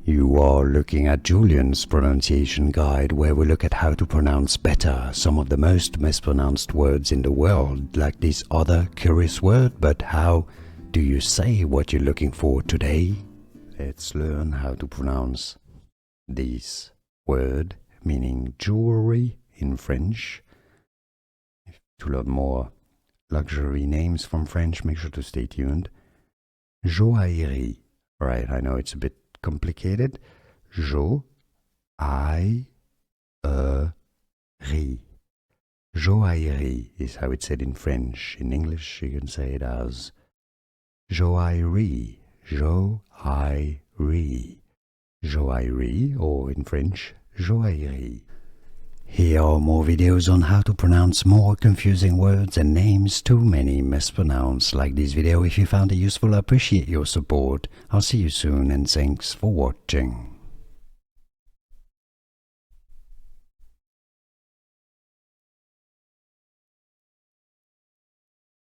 You are looking at Julian's pronunciation guide, where we look at how to pronounce better some of the most mispronounced words in the world, like this other curious word. But how do you say what you're looking for today? Let's learn how to pronounce this word, meaning jewelry in French. To learn more luxury names from French, make sure to stay tuned. Joaillerie. Right, I know it's a bit complicated. Joaillerie. Joaillerie is how it's said in French. In English, you can say it as joaillerie. Joaillerie. Joaillerie, or in French, joaillerie. Here are more videos on how to pronounce more confusing words and names too many mispronounced. Like this video if you found it useful. I appreciate your support. I'll see you soon and thanks for watching.